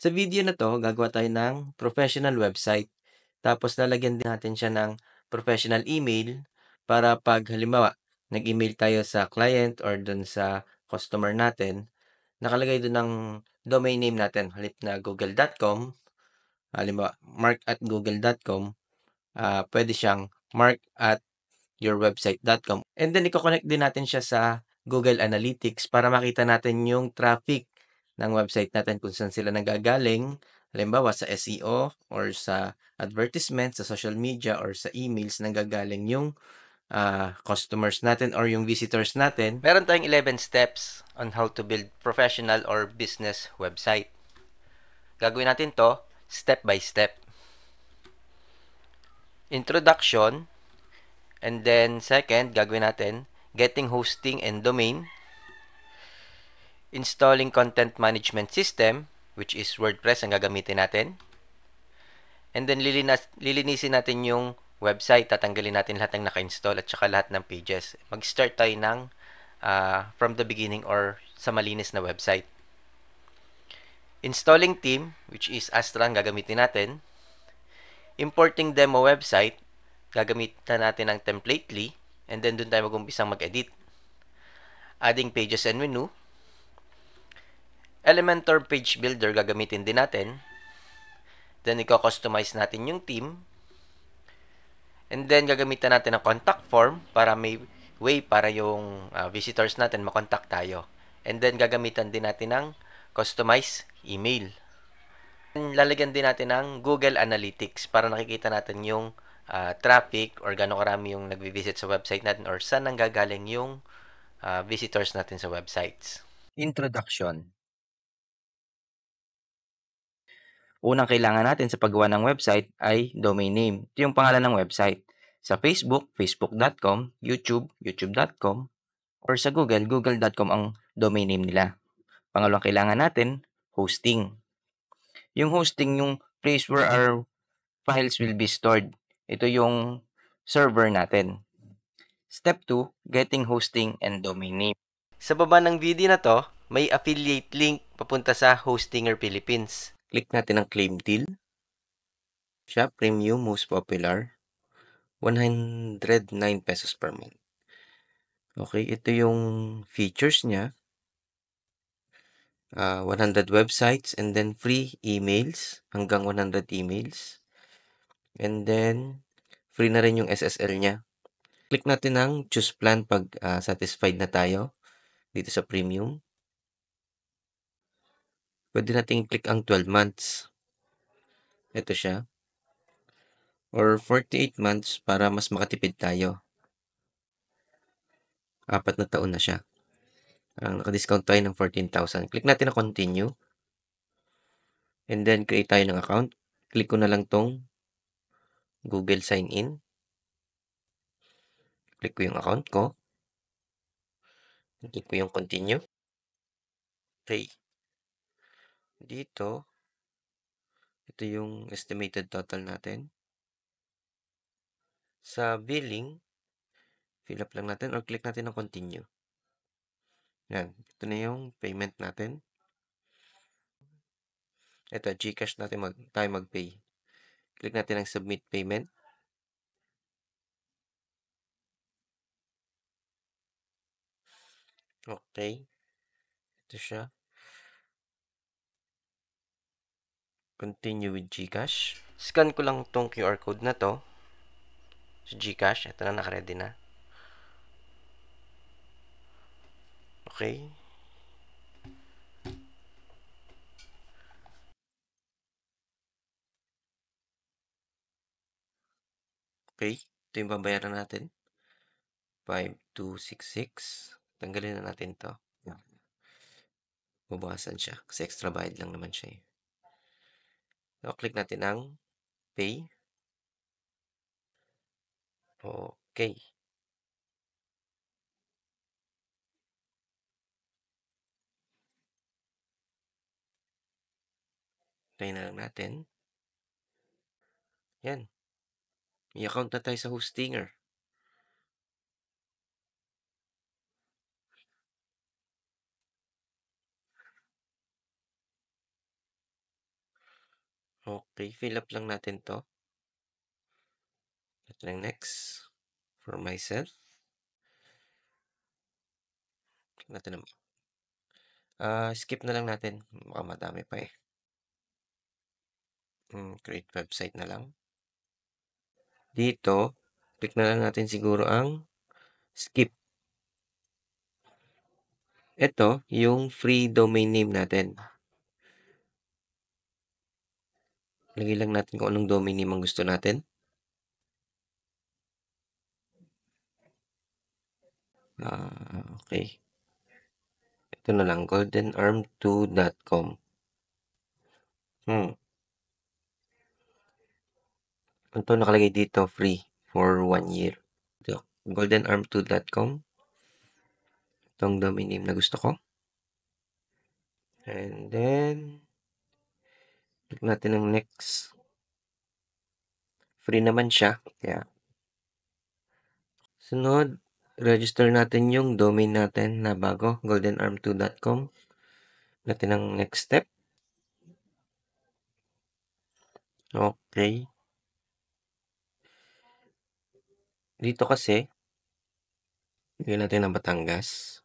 Sa video na 'to, gagawa tayo ng professional website. Tapos lalagyan din natin siya ng professional email para 'pag halimbawa, nag-email tayo sa client or dun sa customer natin, nakalagay dun ang domain name natin. Halip na google.com, halimbawa mark@google.com, puwede siyang mark@yourwebsite.com and then iko-connect din natin siya sa Google Analytics para makita natin yung traffic ng website natin kung saan sila nanggagaling. Halimbawa sa SEO or sa advertisement, sa social media or sa emails nanggagaling yung, customers natin or yung visitors natin. Meron tayong 11 steps on how to build professional or business website. Gagawin natin 'to step by step. Introduction, and then second, gagawin natin getting hosting and domain, installing content management system, which is WordPress ang gagamitin natin. And then lilinisin natin yung website, tatanggalin natin lahat ng naka-install at saka lahat ng pages. Mag-start tayo ng from the beginning or sa malinis na website. Installing theme, which is Astra ang gagamitin natin. Importing demo website, gagamitan natin ng Templately, and then dun tayo mag-umpisang mag-edit. Adding pages and menu. Elementor page builder gagamitin din natin. Then, i-customize natin yung theme. And then, gagamitan natin ng contact form para may way para yung visitors natin makontak tayo. And then, gagamitan din natin ng customized email. Lalagyan din natin ng Google Analytics para nakikita natin yung traffic or gano'ng karami yung nagvi-visit sa website natin or saan nanggagaling yung visitors natin sa websites. Introduction. Unang kailangan natin sa paggawa ng website ay domain name. Ito yung pangalan ng website. Sa Facebook, facebook.com, YouTube, youtube.com, or sa Google, google.com ang domain name nila. Pangalawang kailangan natin, hosting. Yung hosting, yung place where our files will be stored. Ito yung server natin. Step 2, getting hosting and domain name. Sa baba ng video na to, may affiliate link papunta sa Hostinger Philippines. Click natin ang claim deal. Siya, premium, most popular. 109 pesos per month. Okay, ito yung features niya. 100 websites and then free emails, hanggang 100 emails. And then, free na rin yung SSL niya. Click natin ang choose plan pag satisfied na tayo dito sa premium. Pwede natin i-click ang 12 months. Ito siya. Or 48 months para mas makatipid tayo. 4 na taon na siya. Naka-discount tayo ng 14,000. Click natin na continue. And then, create tayo ng account. Click ko na lang tong Google sign in. Click ko yung account ko. Click ko yung continue. Okay. Dito, ito yung estimated total natin. Sa billing, fill up lang natin or click natin ng continue. Yan. Ito na yung payment natin. Ito, GCash natin tayo mag-pay. Click natin ang submit payment. Okay. Ito siya. Continue with GCash. Scan ko lang tong QR code na to. Sa GCash. Ito na, nakaready na. Okay. Okay. Ito yung babayaran natin. 5,266. Tanggalin na natin to. Babawasan siya. Kasi extra bayad lang naman siya. So, click natin ang pay. Okay. Try na lang natin. Yan. May account na tayo sa Hostinger. Okay, fill up lang natin 'to. Ito lang next, for myself. Natin naman, skip na lang natin, baka madami pa, eh. Create website na lang. Dito, click na lang natin siguro ang skip. Ito, yung free domain name natin. Lagay lang natin kung anong domain name ang gusto natin. Okay. Ito na lang, goldenarm2.com. Ito nakalagay dito, free for 1 year. Ito, goldenarm2.com. Itong domain name na gusto ko. And then, click natin ang next. Free naman siya. Kaya, sunod, register natin yung domain natin na bago, goldenarm2.com. Natin ang next step. Okay. Dito kasi, bigyan natin ng Batangas.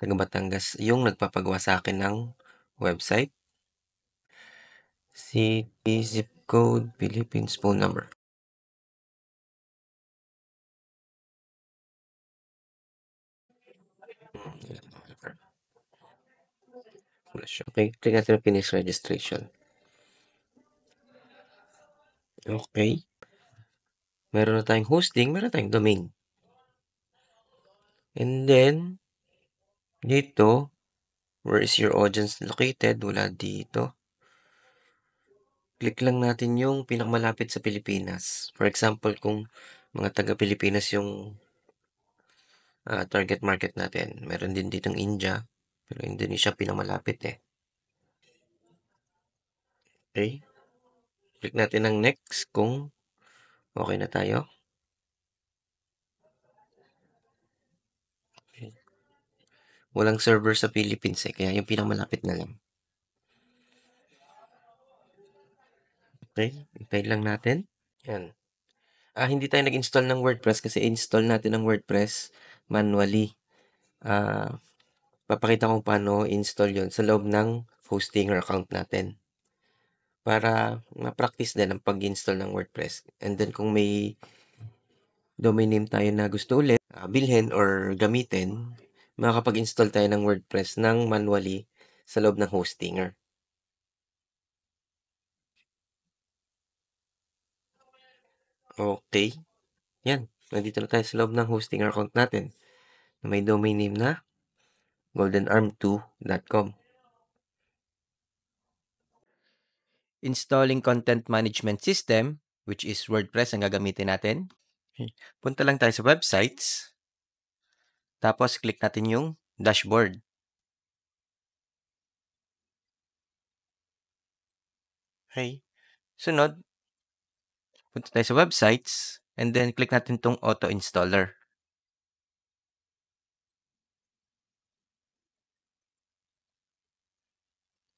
Taga Batangas yung nagpapagawa sa akin ng website. City, zip code, Philippines, phone number. Okay, click natin ang finish registration. Okay. Meron na tayong hosting, meron tayong domain. And then, dito, where is your audience located? Wala dito. Click lang natin yung pinakamalapit sa Pilipinas. For example, kung mga taga-Pilipinas yung target market natin. Meron din ditong India, pero Indonesia pinakamalapit, eh. Okay. Click natin ang next kung okay na tayo. Okay. Walang server sa Philippines, eh, kaya yung pinakamalapit na lang. Okay, hintay lang natin. Yan. Hindi tayo nag-install ng WordPress kasi install natin ang WordPress manually. Papakita ko paano install yon sa loob ng Hostinger account natin. Para ma-practice din ang pag-install ng WordPress. And then kung may domain name tayo na gusto ulit, bilhin or gamitin, makakapag-install tayo ng WordPress ng manually sa loob ng Hostinger. Okay. Yan. Nandito na tayo sa loob ng Hostinger account natin na may domain name na goldenarm2.com. Installing content management system, which is WordPress ang gagamitin natin. Okay. Punta lang tayo sa websites. Tapos, click natin yung dashboard. Okay. Sunod, punta tayo sa websites. And then, click natin tong auto installer.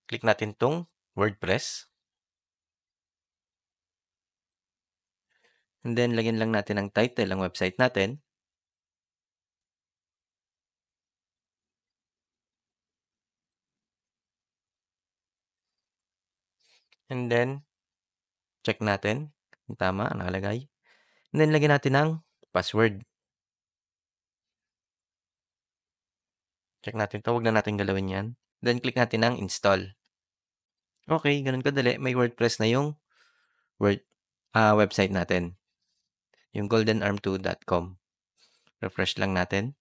Click natin tong WordPress. And then, lagyan lang natin ang title ng website natin. And then, check natin kung tama ang nakalagay. And then, lagyan natin ang password. Check natin ito. Huwag na natin galawin yan. Then, click natin ang install. Okay, ganun kadali. May WordPress na yung website natin. Yung goldenarm2.com. Refresh lang natin.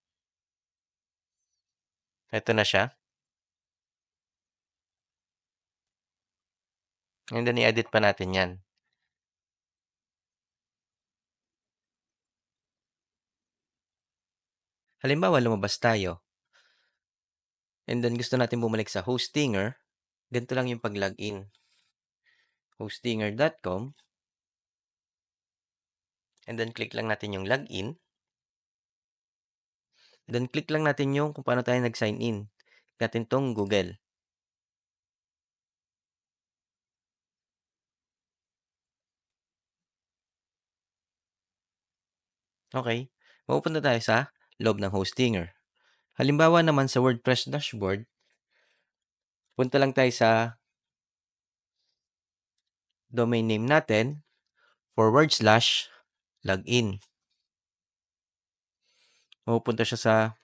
Ito na siya. And then, i-edit pa natin yan. Halimbawa, lumabas tayo. And then, gusto natin bumalik sa Hostinger. Ganito lang yung pag-login. Hostinger.com. And then, click lang natin yung login. Then, click lang natin yung kung paano tayo nag-sign in. Click natin tong Google. Okay, mapupunta tayo sa loob ng Hostinger. Halimbawa naman sa WordPress dashboard, punta lang tayo sa domain name natin, /login. Mapupunta siya sa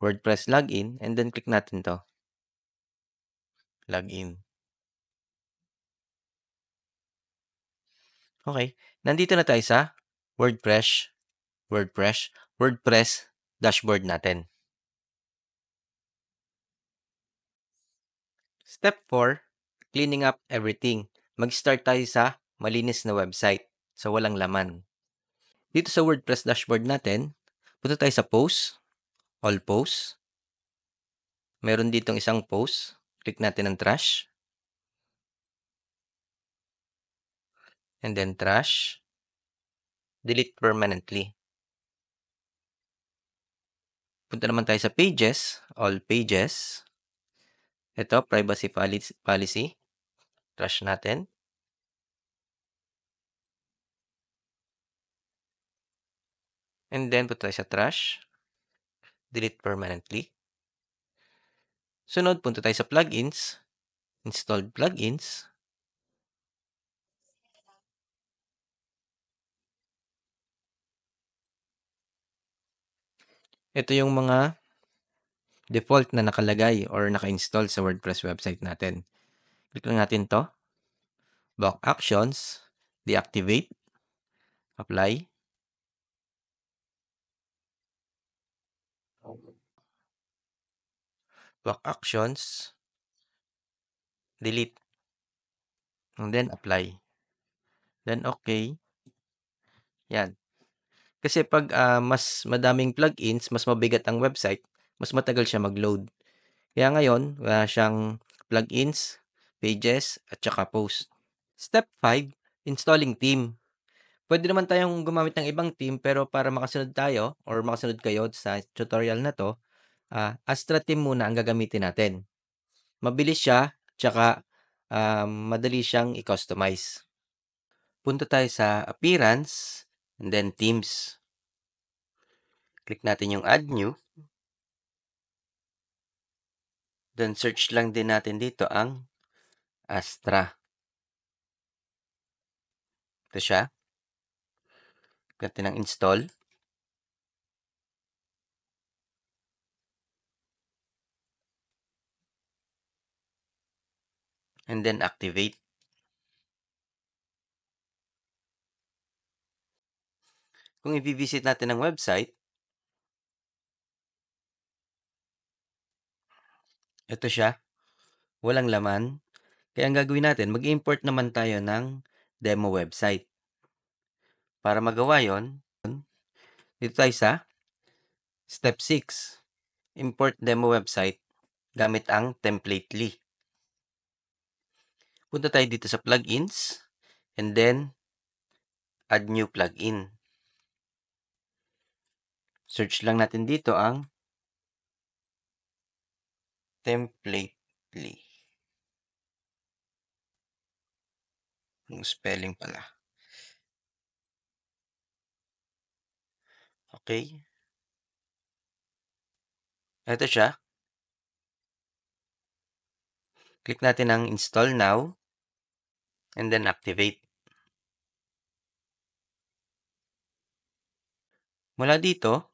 WordPress login and then click natin to, login. Okay, nandito na tayo sa WordPress dashboard natin. Step 4, cleaning up everything. Mag-start tayo sa malinis na website, sa walang laman. Dito sa WordPress dashboard natin, punta tayo sa posts, all posts. Meron ditong isang post. Click natin ang trash. And then trash. Delete permanently. Punta naman tayo sa pages, all pages. Ito, privacy policy. Trash natin. And then punta tayo sa trash. Delete permanently. Sunod, punta tayo sa plugins. Installed plugins. Ito yung mga default na nakalagay or naka-install sa WordPress website natin. Click lang natin to. Block actions. Deactivate. Apply. Block actions. Delete. And then apply. Then okay. Yan. Kasi pag mas madaming plugins, mas mabigat ang website, mas matagal siya mag-load. Kaya ngayon, wala siyang plugins, pages, at saka post. Step 5, installing theme. Pwede naman tayong gumamit ng ibang theme pero para makasunod tayo or makasunod kayo sa tutorial na to, Astra theme muna ang gagamitin natin. Mabilis siya, tsaka madali siyang i-customize. Punta tayo sa appearance and then themes. Click natin yung add new. Then search lang din natin dito ang Astra. Ito siya. Click natin ang install. And then activate. Kung i-visit natin ang website, ito siya. Walang laman. Kaya ang gagawin natin, mag-import naman tayo ng demo website. Para magawa yon, dito tayo sa step 6. Import demo website gamit ang Templately. Punta tayo dito sa plugins and then add new plugin. Search lang natin dito ang Templately. Yung spelling pala. Okay. Ito siya. Click natin ang install now and then activate. Mula dito,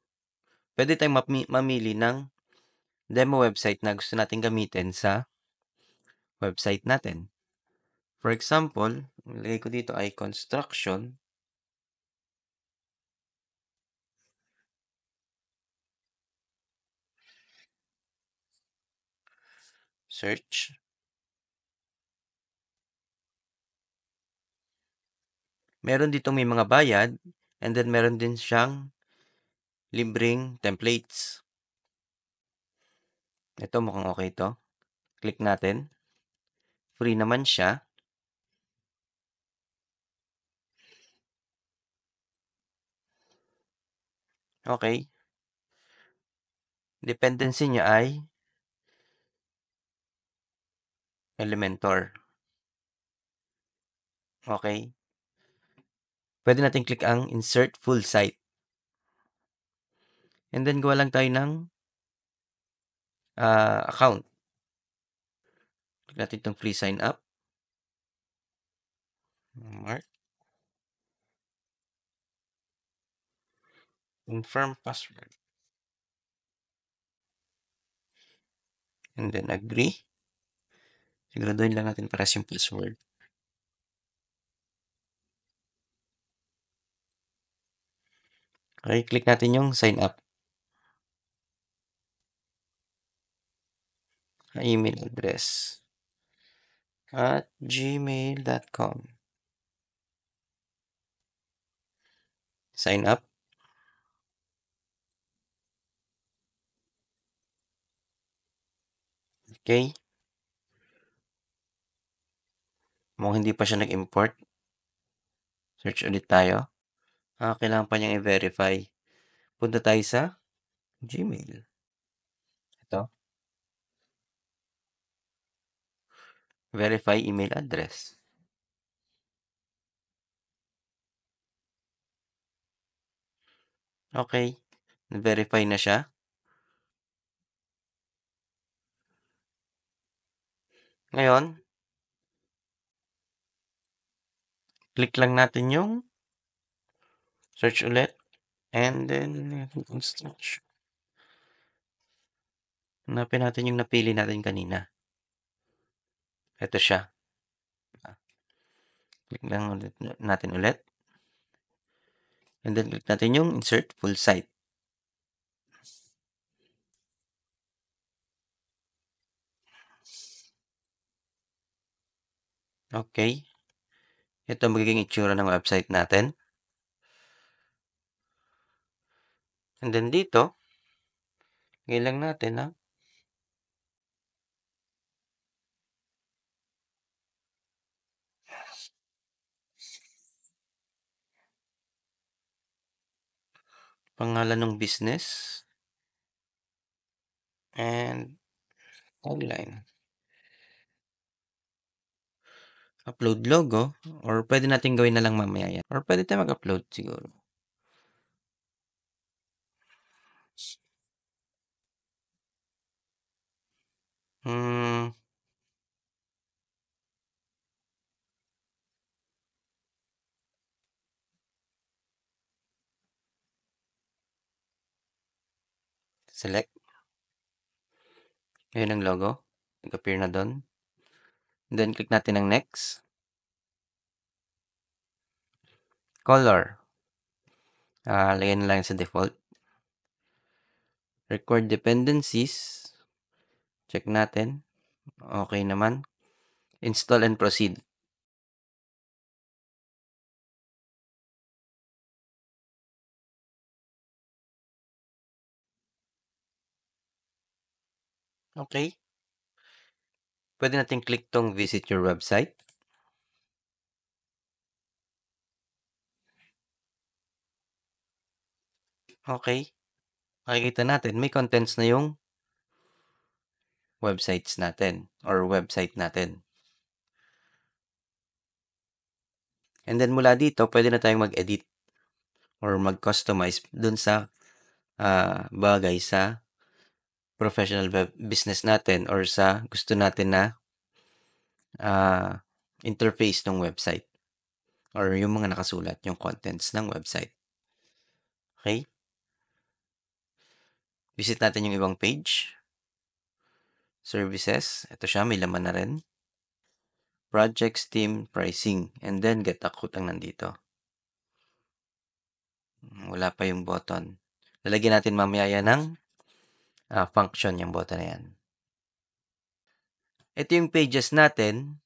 pwede tayong mamili ng demo website na gusto natin gamitin sa website natin. For example, ilagay ko dito ay construction. Search. Meron dito may mga bayad and then meron din siyang libreng templates. Ito mukhang okay to. Click natin. Free naman siya. Okay. Dependency niya ay Elementor. Okay. Pwede natin click ang insert full site. And then gawa lang tayo ng account. Click natin itong free sign up. Mark. Confirm password. And then agree. Siguraduhin lang natin pares yung password. Okay, click natin yung sign up. Email address at gmail.com. Sign up. Okay. Mukhang hindi pa siya nag-import. Search ulit tayo. Kailangan pa niyang i-verify. Punta tayo sa Gmail. Ito. Verify email address. Okay. Verify na siya. Ngayon, click lang natin yung search ulit. And then, construction. Hanapin natin yung napili natin kanina. Ito siya. Click lang ulit natin ulit. And then, click natin yung insert full site. Okay. Ito magiging itsura ng website natin. And then dito, lagay lang natin ang pangalan ng business and tagline. Upload logo or pwede natin gawin na lang mamaya yan. Or pwede tayo mag-upload siguro. Select. Ayun ang logo. Nag-appear na doon. Then, click natin ang next. Color. Lagyan na lang sa default. Record dependencies. Check natin. Okay naman. Install and proceed. Okay. Pwede natin click tong visit your website. Okay. Makikita natin, may contents na yung websites natin or website natin. And then mula dito, pwede na tayong mag-edit or mag-customize dun sa bagay sa professional business natin or sa gusto natin na interface ng website or yung mga nakasulat, yung contents ng website. Okay? Visit natin yung ibang page. Services. Ito siya, may laman na rin. Projects, team, pricing. And then, get a quote ang nandito. Wala pa yung button. Lalagyan natin mamaya yan ng function, yung button na yan. Ito yung pages natin.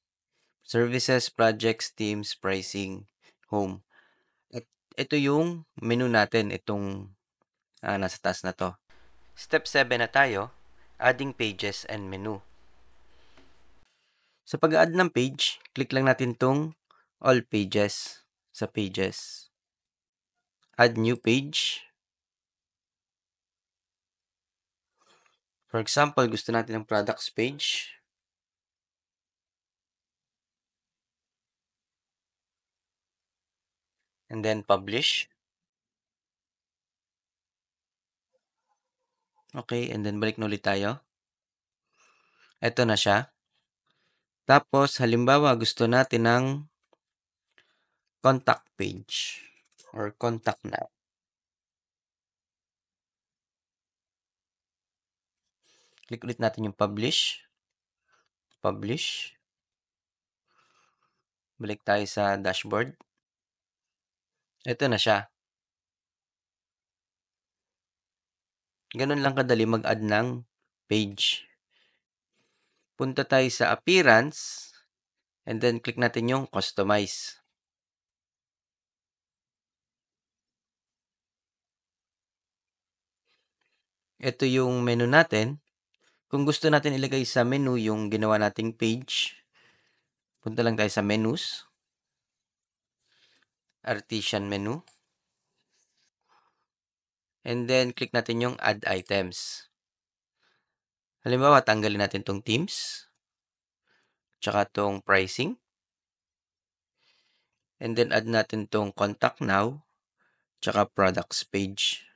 Services, projects, teams, pricing, home. At ito yung menu natin. Itong nasa taas na to. Step 7 na tayo. Adding pages and menu. Sa pag-add ng page, click lang natin tong all pages sa pages. Add new page. For example, gusto natin ng products page. And then publish. Okay, and then balik na ulit tayo. Eto na siya. Tapos halimbawa gusto natin ng contact page or contact now. Click ulit natin yung publish. Publish. Balik tayo sa dashboard. Ito na siya. Ganun lang kadali mag-add ng page. Punta tayo sa appearance and then click natin yung customize. Ito yung menu natin. Kung gusto natin ilagay sa menu yung ginawa nating page, punta lang tayo sa menus, artisan menu, and then click natin yung add items. Halimbawa, tanggalin natin tong themes, tsaka tong pricing, and then add natin tong contact now, tsaka products page.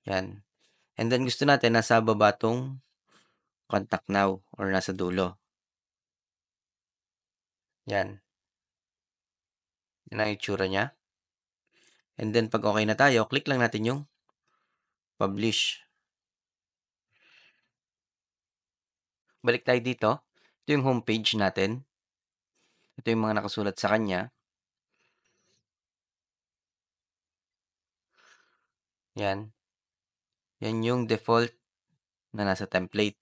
Yan. And then gusto natin nasa baba tong contact now or nasa dulo. Yan. Yan ang itsura niya. And then pag okay na tayo, click lang natin yung publish. Balik tayo dito. Ito yung homepage natin. Ito yung mga nakasulat sa kanya. Yan. Yan yung default na nasa template.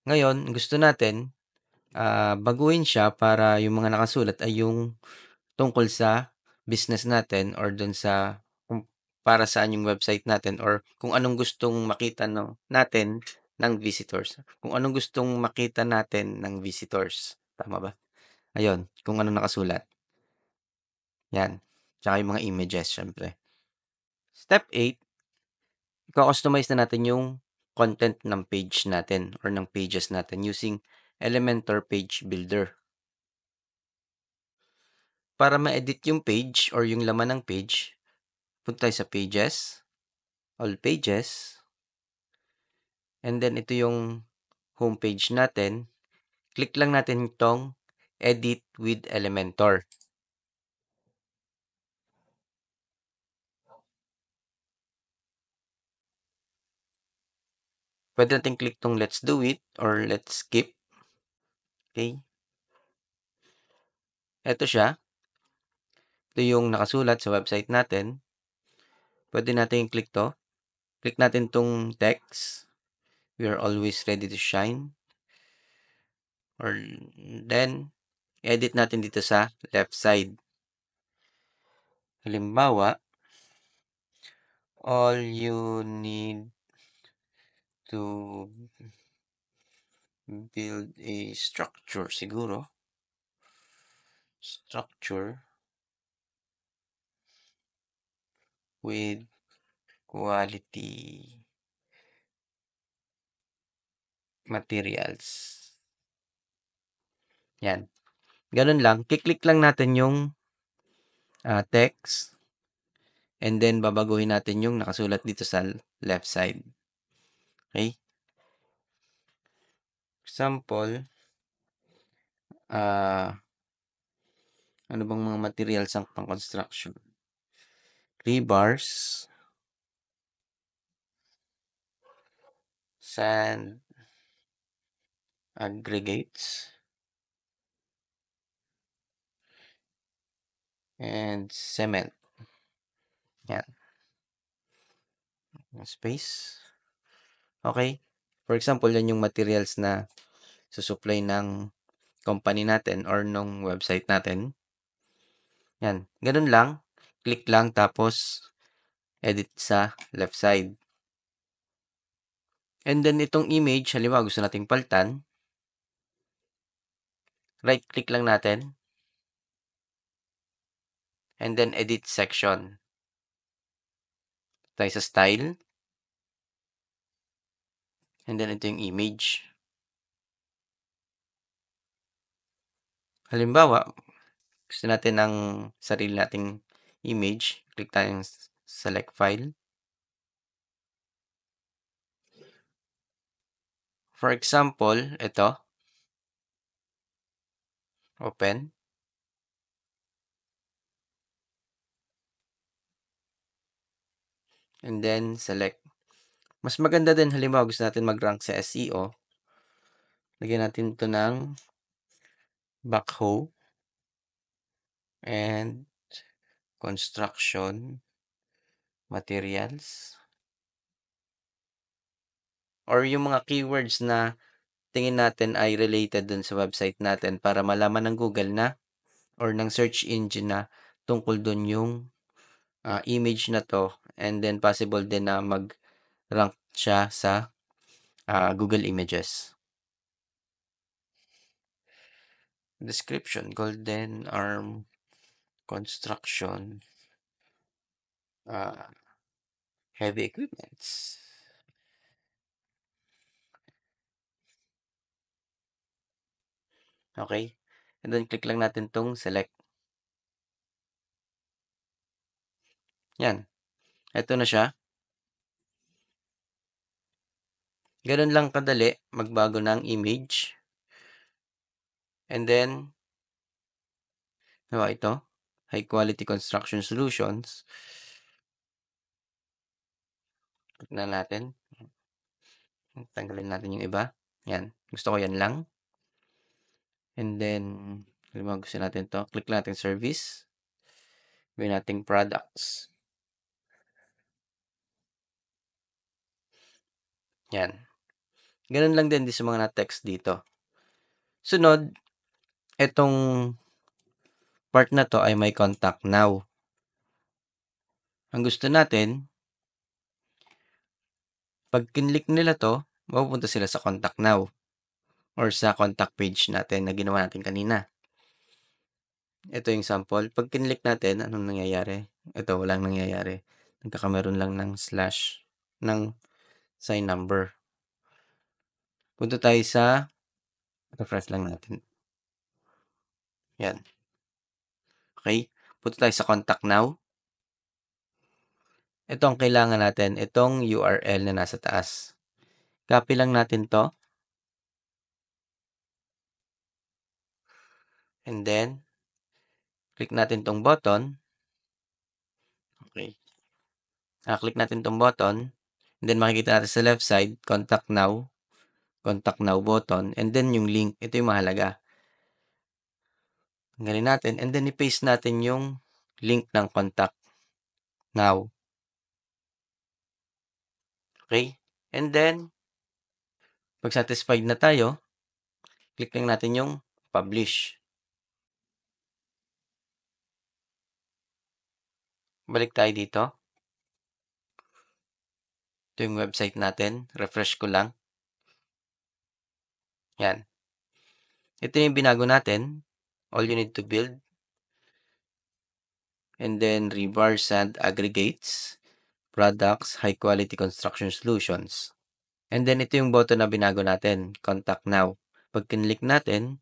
Ngayon, gusto natin baguhin siya para yung mga nakasulat ay yung tungkol sa business natin or dun sa kung para saan yung website natin or kung anong gustong makita natin ng visitors. Kung anong gustong makita natin ng visitors. Tama ba? Ayun, kung anong nakasulat. Yan. Tsaka yung mga images, syempre. Step 8, i-customize na natin yung content ng page natin or ng pages natin using Elementor Page Builder. Para ma-edit yung page or yung laman ng page, punta tayo sa Pages, All Pages, and then ito yung homepage natin. Click lang natin itong Edit with Elementor. Pwede natin click tong Let's Do It or Let's Skip. Okay. Ito siya. Ito yung nakasulat sa website natin. Pwede natin click to. Click natin tong text. We are always ready to shine. Or then, edit natin dito sa left side. Halimbawa, all you need to build a structure siguro. Structure with quality materials. Yan. Ganun lang. Kiklik lang natin yung text and then babaguhin natin yung nakasulat dito sa left side. Okay? Example, ano bang mga materials ang pang-construction? Rebars, sand, aggregates, and cement. Yan. Space. Okay? For example, yan yung materials na susupply ng company natin or nung website natin. Yan. Ganun lang. Click lang tapos edit sa left side. And then itong image, halimbawa gusto nating paltan. Right click lang natin. And then edit section. Tayo sa style. And then ito yung image. Halimbawa, gusto natin ng sarili nating image. Click tayong select file. For example, ito, open. And then, select. Mas maganda din, halimbawa gusto natin mag-rank sa SEO. Lagyan natin ito ng backhoe and construction materials. Or yung mga keywords na tingin natin ay related dun sa website natin para malaman ng Google na or ng search engine na tungkol dun yung image na to, and then possible din na mag-rank siya sa Google Images. Description, Golden Arm Construction heavy equipments. Okay? And then click lang natin tong select. Yan. Ito na siya. Ganun lang kadali magbago ng image. And then, ito, high quality construction solutions. Click na natin. Tanggalin natin yung iba. Yan. Gusto ko yan lang. And then, gusto natin to. Click natin service. Gawin natin products. Yan. Ganun lang din sa mga na-text dito. Sunod, itong part na to ay may contact now. Ang gusto natin, pag kinlik nila to, mapupunta sila sa contact now or sa contact page natin na ginawa natin kanina. Ito yung sample. Pag kinlik natin, anong nangyayari? Ito, walang nangyayari. Nagkakameron lang ng slash ng sign number. Punta tayo sa refresh lang natin. Yan. Okay? Punta tayo sa contact now. Ito ang kailangan natin. Itong URL na nasa taas. Copy lang natin to. And then, click natin tong button. Okay. Click natin tong button. And then, makikita natin sa left side, contact now button. And then, yung link. Ito yung mahalaga. Tanggalin natin. And then, i-paste natin yung link ng contact now. Okay? And then, pag satisfied na tayo, click lang natin yung publish. Balik tayo dito. Ito yung website natin. Refresh ko lang. Yan. Ito yung binago natin. All you need to build. And then rebar sand aggregates. Products, high quality construction solutions. And then ito yung button na binago natin. Contact now. Pag kinlik natin,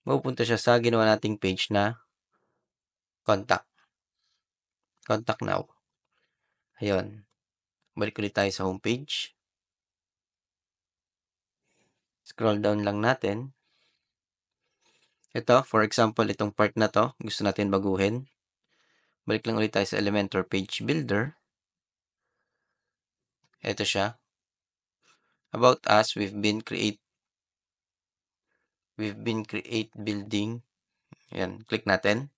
mapupunta siya sa ginawa nating page na contact. Contact now. Ayun. Balik ulit tayo sa homepage. Scroll down lang natin. Ito, for example, itong part na to, gusto natin baguhin. Balik lang ulit tayo sa Elementor Page Builder. Ito siya. About us, we've been create building. Ayan, click natin.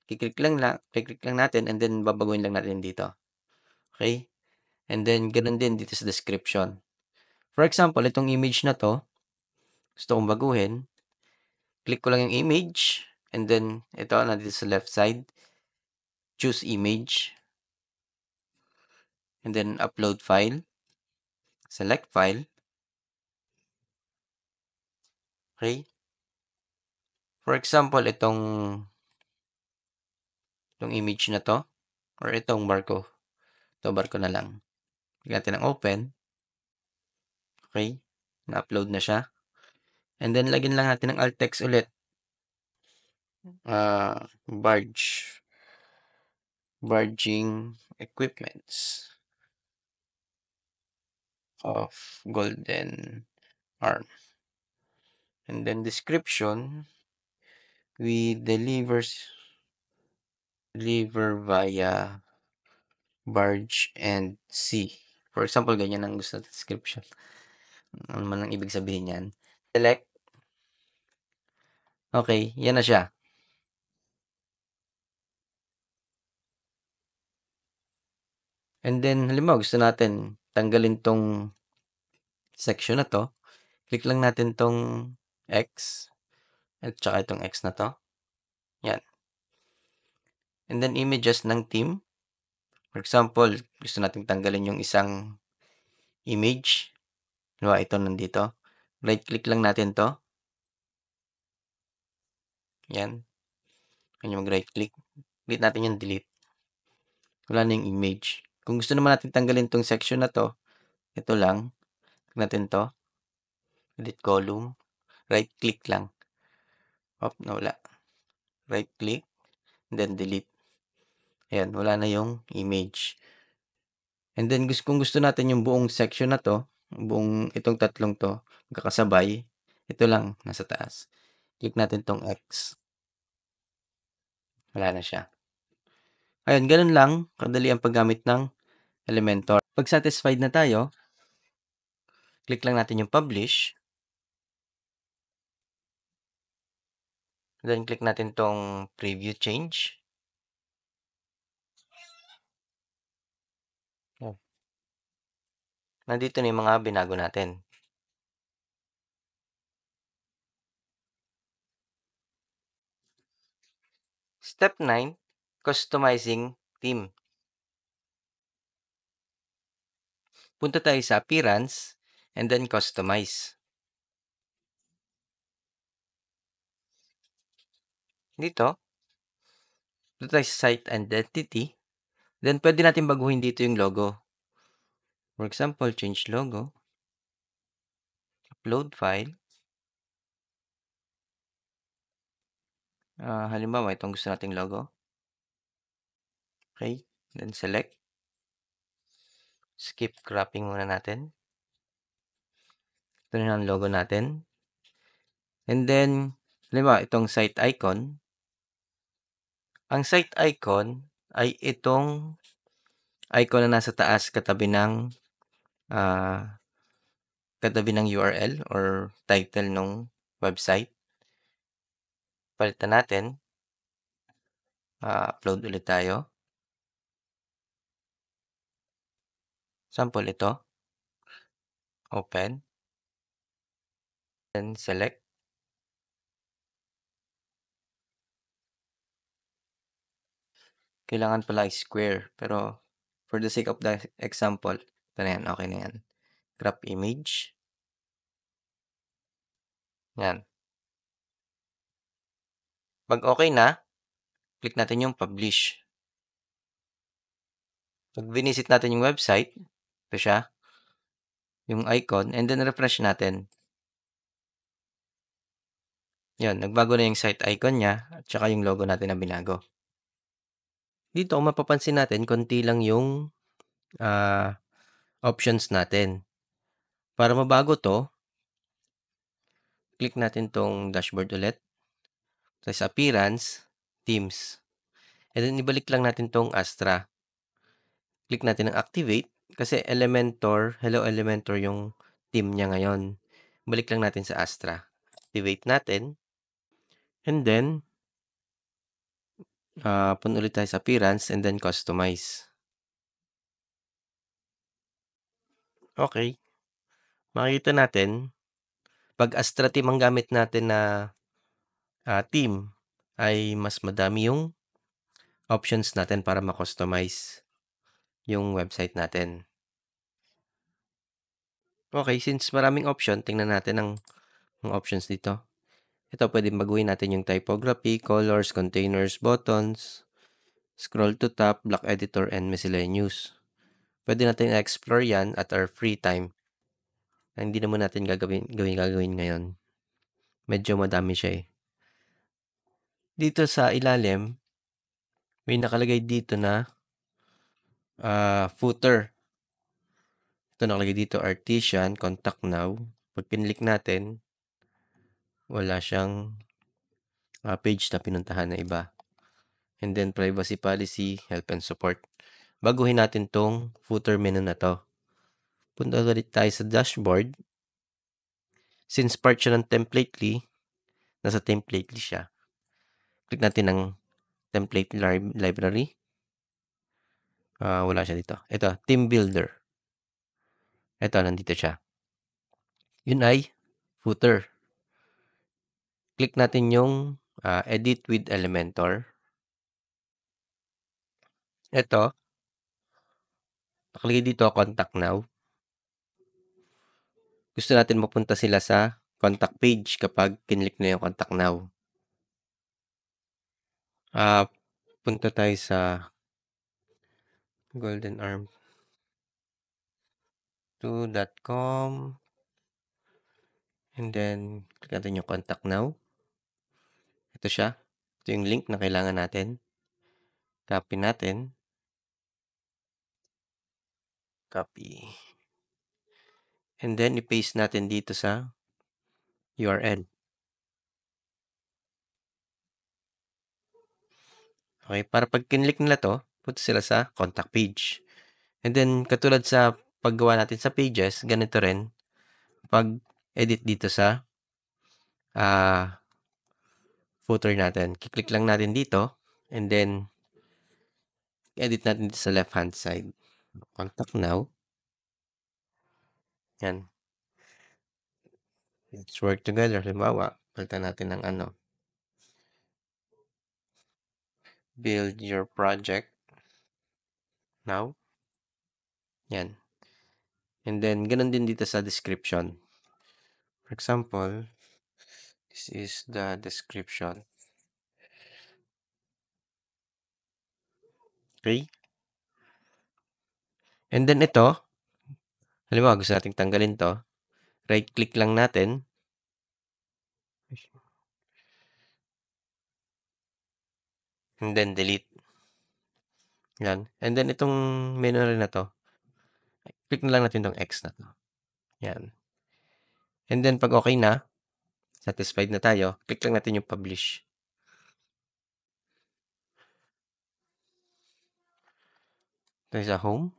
Kiklik lang natin and then babaguhin lang natin dito. Okay? And then, ganun din dito sa description. For example, itong image na to, gusto kong baguhin. Click ko lang yung image. And then, ito, nandito sa left side. Choose image. And then, upload file. Select file. Okay? For example, itong image na to, or itong barko. Ito, barko na lang. Lagyan natin ng open. Okay? Na-upload na siya. And then, lagyan lang natin ng alt text ulit. Barging equipments of Golden Arm. And then description, we deliver via barge and sea. For example, ganyan ang gusto natin description. Ano man ang ibig sabihin yan. Select. Okay, yan na siya. And then, halimbawa, gusto natin tanggalin tong section na to. Click lang natin tong X at saka itong X na to. Yan. And then, images ng team. For example, gusto natin tanggalin yung isang image. Halimbawa, ito nandito. Right-click lang natin to. Yan. Yan yung mag-right-click. Click natin yung delete. Wala na yung image. Kung gusto naman natin tanggalin tong section na to, ito lang. Click natin to. Edit column. Right-click lang. Nawala. Right-click. Then delete. Ayan, wala na yung image. And then, kung gusto natin yung buong section na to, buong itong tatlong to, magkakasabay, ito lang, nasa taas. Click natin tong X. Wala na siya. Ayun, ganun lang, kadali ang paggamit ng Elementor. Pag satisfied na tayo, click lang natin yung publish. Then, click natin tong preview change. Nandito na yung mga binago natin. Step 9, customizing theme. Punta tayo sa appearance and then customize. Dito tayo sa site identity. Then, pwede natin baguhin dito yung logo. For example, change logo. Upload file. Halimbawa, itong gusto nating logo. Okay. Then, select. Skip cropping muna natin. Ito na ang logo natin. And then, halimbawa, itong site icon. Ang site icon ay itong icon na nasa taas katabi ng URL or title ng website. Palitan natin. Upload ulit tayo. Sample ito. Open. Then select. Kailangan pala square. Pero for the sake of the example, ito na yan. Okay na yan. Crop image. Yan. Pag okay na, click natin yung publish. Pag visit natin yung website, ito siya. Yung icon. And then refresh natin. Yan. Nagbago na yung site icon niya at saka yung logo natin na binago. Dito, kung mapapansin natin, konti lang yung options natin. Para mabago to, click natin tong dashboard ulit. Tapos appearance, themes. And then ibalik lang natin tong Astra. Click natin ang activate kasi Hello Elementor yung theme niya ngayon. Balik lang natin sa Astra. Activate natin. And then, punta ulit tayo sa appearance and then customize. Okay. Makikita natin, pag Astra theme ang gamit natin na theme, ay mas madami yung options natin para ma-customize yung website natin. Okay, since maraming option, tingnan natin ang options dito. Ito, pwede baguhin natin yung typography, colors, containers, buttons, scroll to top, block editor, and miscellaneous. Pwede natin explore yan at our free time. Hindi naman natin gagawin ngayon. Medyo madami siya eh. Dito sa ilalim, may nakalagay dito na footer. Ito nakalagay dito, Artesian, contact now. Pag pinlik natin, wala siyang page na pinuntahan na iba. And then privacy policy, help and support. Baguhin natin tong footer menu na to. Punta ulit tayo sa dashboard. Since part siya ng Templately, nasa Templately siya. Click natin ng template library. Wala siya dito. Ito, Team Builder. Ito, nandito siya. Yun ay footer. Click natin yung edit with Elementor. Ito, nakalagay dito, contact now. Gusto natin mapunta sila sa contact page kapag kinlik na yung contact now. Punta tayo sa goldenarm2.com and then click natin yung contact now. Ito siya. Ito yung link na kailangan natin. Copy natin. Copy. And then i-paste natin dito sa URL. Okay, para pag kinlik nila to, punta sila sa contact page. And then katulad sa paggawa natin sa pages, ganito rin pag edit dito sa footer natin. Kiklik lang natin dito and then edit natin dito sa left hand side. Contact now. Yan. Let's work together. Halimbawa, palitan natin ng build your project now. Yan. And then, ganun din dito sa description. For example, this is the description. Okay? And then ito, halimbawa gusto nating tanggalin to, right-click lang natin. And then delete. Yan. And then itong menu rin na to, click na lang natin itong X na to. Yan. And then pag okay na, satisfied na tayo, click lang natin yung publish. Ito sa home.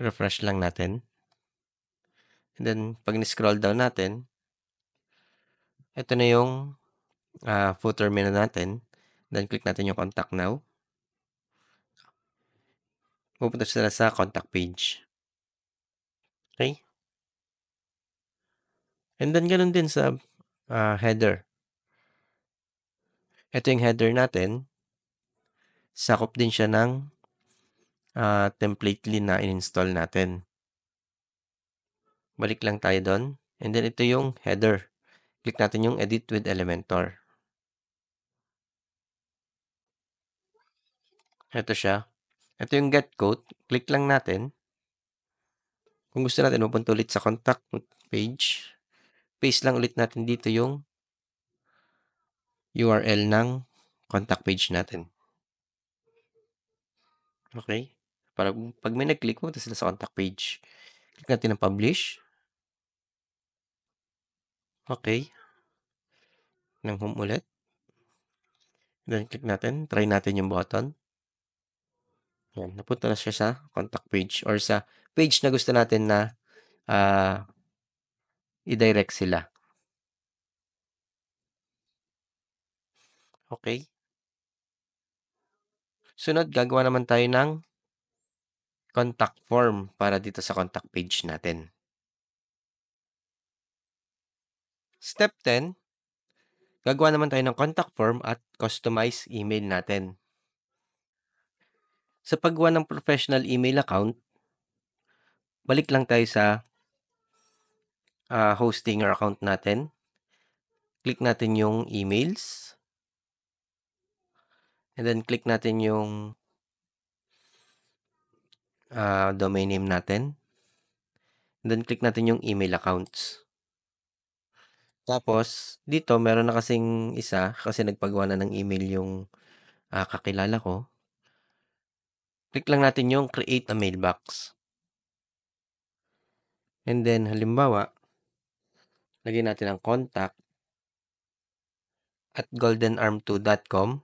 Refresh lang natin. And then pag ni-scroll down natin, ito na yung footer menu natin. Then click natin yung contact now. Pupunta sila sa contact page. Okay? And then ganun din sa header. Ito yung header natin. Sakop din siya ng Templately na in-install natin. Balik lang tayo doon. And then ito yung header. Click natin yung edit with Elementor. Ito siya. Ito yung get code. Click lang natin. Kung gusto natin, mapunta ulit sa contact page. Paste lang ulit natin dito yung URL ng contact page natin. Okay? Para pag may nag-click, punta sila sa contact page. Click natin ang publish. Okay. Ng home ulit. Then click natin. Try natin yung button. Yan. Napunta na siya sa contact page or sa page na gusto natin na i-direct sila. Okay. Sunod, gagawa naman tayo ng contact form para dito sa contact page natin. Step 10, gagawa naman tayo ng contact form at customize email natin. Sa paggawa ng professional email account, balik lang tayo sa hosting or account natin. Click natin yung emails. And then click natin yung domain name natin. Then click natin yung email accounts. Tapos dito meron na kasing isa, kasi nagpagawa na ng email yung, kakilala ko. Click lang natin yung create a mailbox. And then halimbawa, lagyan natin ang contact at goldenarm2.com.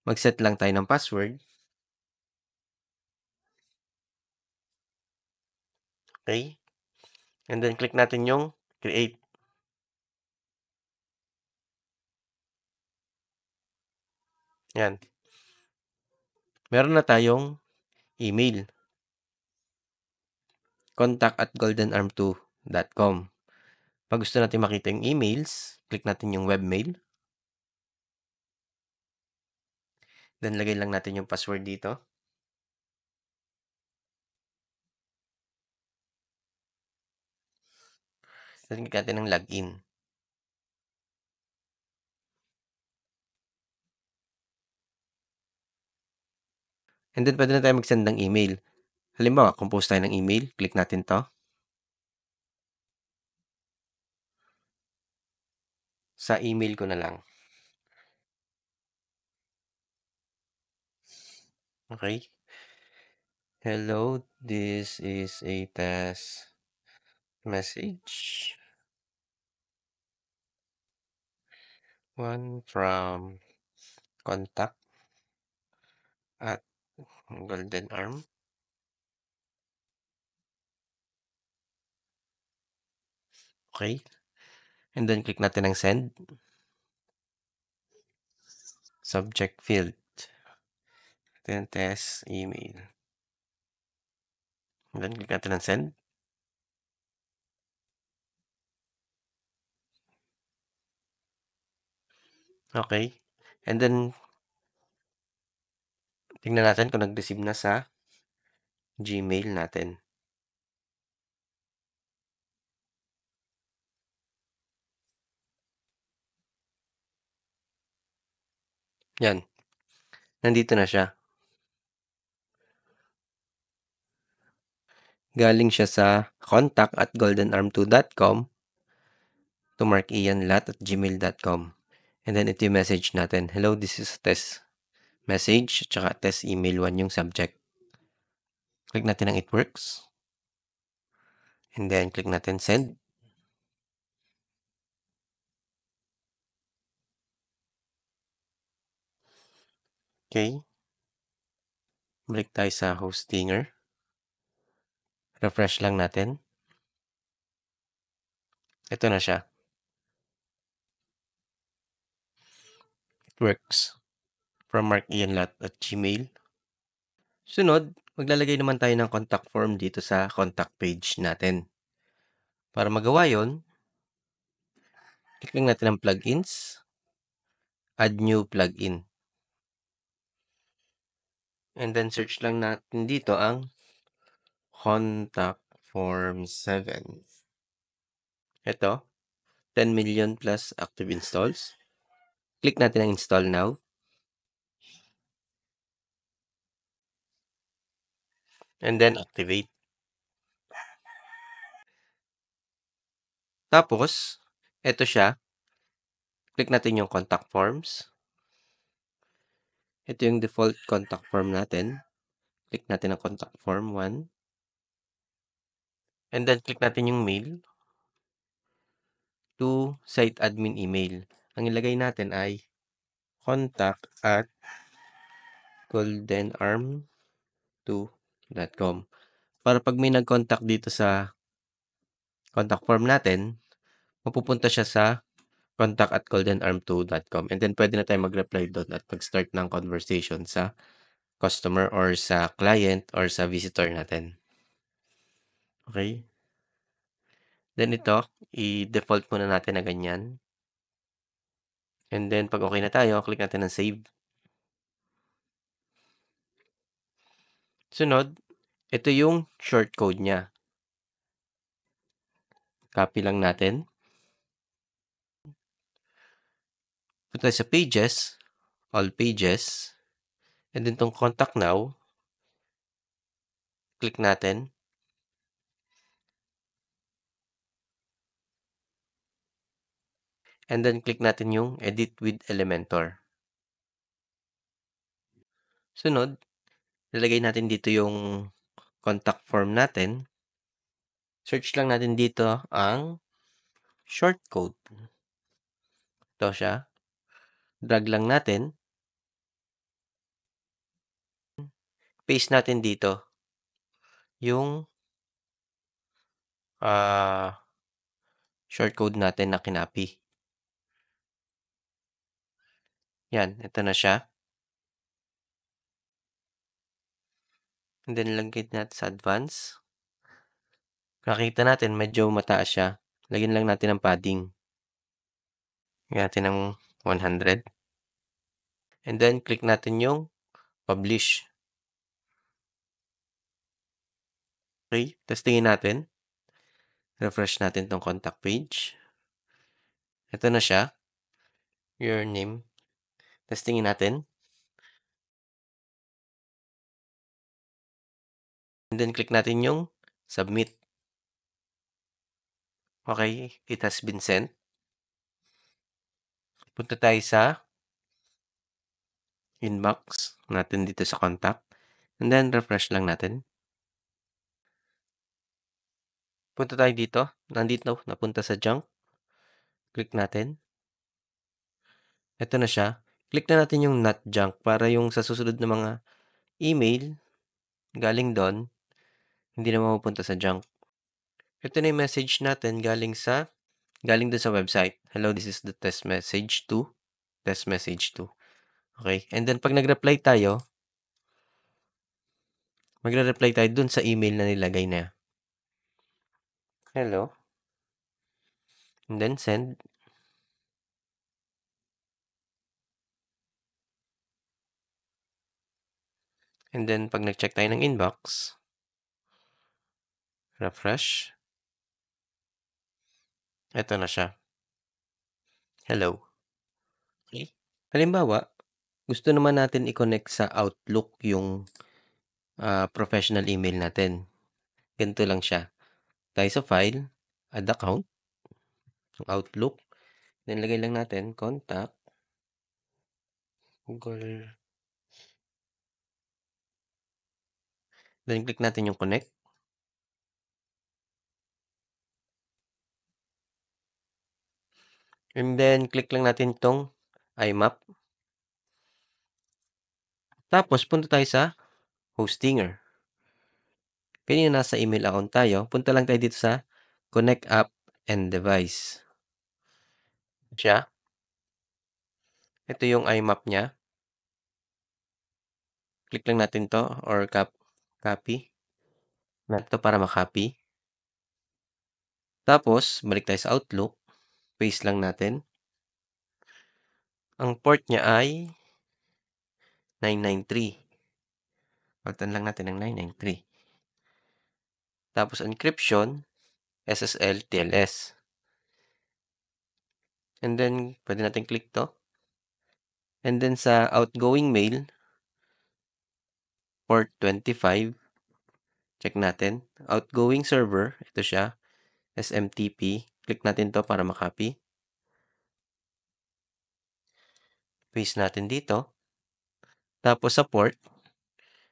Mag-set lang tayo ng password. Okay? And then click natin yung create. Yan. Meron na tayong email. Contact at goldenarm2.com. Pag gusto natin makita yung emails, click natin yung webmail. Then lagay lang natin yung password dito. Then click natin ng login. And then pwede na tayo mag-send ng email. Halimbawa, compose tayo ng email. Click natin to. Sa email ko na lang. Okay? Hello, this is a test message. One from contact at Golden Arm. Okay? And then click natin ng send. Subject field. Then test email. And then click natin ng send. Okay? And then tingnan natin kung nag-receive na sa Gmail natin. Yan. Nandito na siya. Galing siya sa contact at goldenarm2.com to markianlat@gmail.com. And then ito yung message natin. Hello, this is test message, tsaka test email 1 yung subject. Click natin ang it works. And then click natin send. Okay. Balik tayo sa Hostinger. Refresh lang natin. Ito na siya. It works. From markianlat@gmail. Sunod, maglalagay naman tayo ng contact form dito sa contact page natin. Para magawa yon, click lang natin ang plugins. Add new plugin. And then search lang natin dito ang contact form 7. Ito, 10 million plus active installs. Click natin ang install now. And then activate. Tapos, ito siya. Click natin yung contact forms. Ito yung default contact form natin. Click natin ang contact form 1. And then click natin yung mail to site admin email. Ang ilagay natin ay contact at goldenarm2.com. Para pag may nag-contact dito sa contact form natin, mapupunta siya sa contact at goldenarm2.com. And then pwede na tayo mag-reply doon at mag-start ng conversation sa customer or sa client or sa visitor natin. Okay? Then ito, i-default muna natin na ganyan. And then pag okay na tayo, click natin ng save. Sunod, ito yung short code niya. Copy lang natin. Punta sa pages, all pages, and then tong contact now, click natin. And then click natin yung Edit with Elementor. Sunod, lalagay natin dito yung contact form natin. Search lang natin dito ang shortcode. Ito siya. Drag lang natin. Paste natin dito yung shortcode natin na kinapi. Yan, ito na siya. And then, lagyan natin sa advance. Nakita natin, medyo mataas siya. Lagyan lang natin ng padding. Lagyan natin ng 100. And then, click natin yung publish. Okay, testingin natin. Refresh natin tong contact page. Ito na siya. Your name. Testingin natin. And then, click natin yung submit. Okay, it has been sent. Punta tayo sa inbox natin dito sa contact. And then, refresh lang natin. Punta tayo dito. Nandito, napunta sa junk. Click natin. Ito na siya. Click na natin yung not junk para yung sa susunod na mga email galing doon, hindi na mapupunta sa junk. Ito na yung message natin galing doon sa website. Hello, this is the test message 2. Test message 2. Okay? And then, pag nag-reply tayo, magre-reply tayo dun sa email na nilagay na. Hello. And then, send. And then, pag nag-check tayo ng inbox, refresh. Ito na siya. Hello. Okay? Halimbawa, gusto naman natin i-connect sa Outlook yung professional email natin. Ganito lang siya. Tayo sa file, add account, Outlook. Then, lagay lang natin, contact, Google. Then, click natin yung connect. And then, click lang natin itong IMAP. Tapos, punta tayo sa Hostinger. Kanina nasa email account tayo. Punta lang tayo dito sa Connect App and Device. Siya. Ito yung IMAP niya. Click lang natin to or copy. Ito para makopy. Tapos, balik tayo sa Outlook. Paste lang natin. Ang port niya ay 993. Palitan lang natin ng 993. Tapos, encryption, SSL, TLS. And then, pwede natin click to. And then, sa outgoing mail, port 25. Check natin. Outgoing server, ito siya. SMTP. Click natin to para makopy. Paste natin dito. Tapos sa port,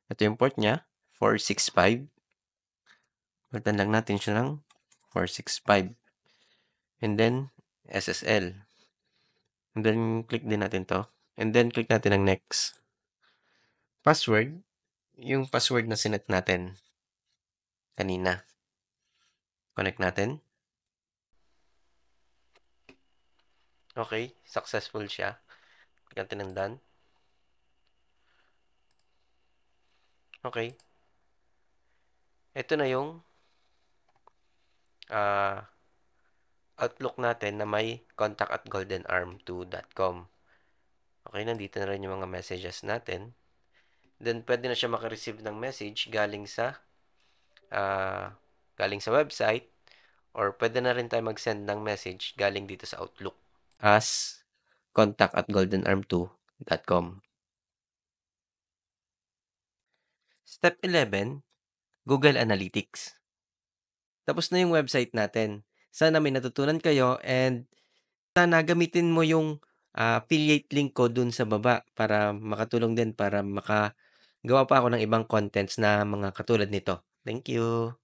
ito yung port niya, 465. Palitan lang natin siya ng 465. And then, SSL. And then, click din natin to. And then, click natin ang next. Password, yung password na sinet natin kanina. Connect natin. Okay, successful siya. Click natin ng done. Okay. Ito na yung Outlook natin na may contact@goldenarm2.com. Okay, nandito na rin yung mga messages natin. Then, pwede na siya makareceive ng message galing sa website, or pwede na rin tayo mag-send ng message galing dito sa Outlook as contact@goldenarm2.com. Step 11, Google Analytics. Tapos na yung website natin. Sana may natutunan kayo and Sana gamitin mo yung, affiliate link ko dun sa baba para makatulong din para makagawa pa ako ng ibang contents na mga katulad nito. Thank you.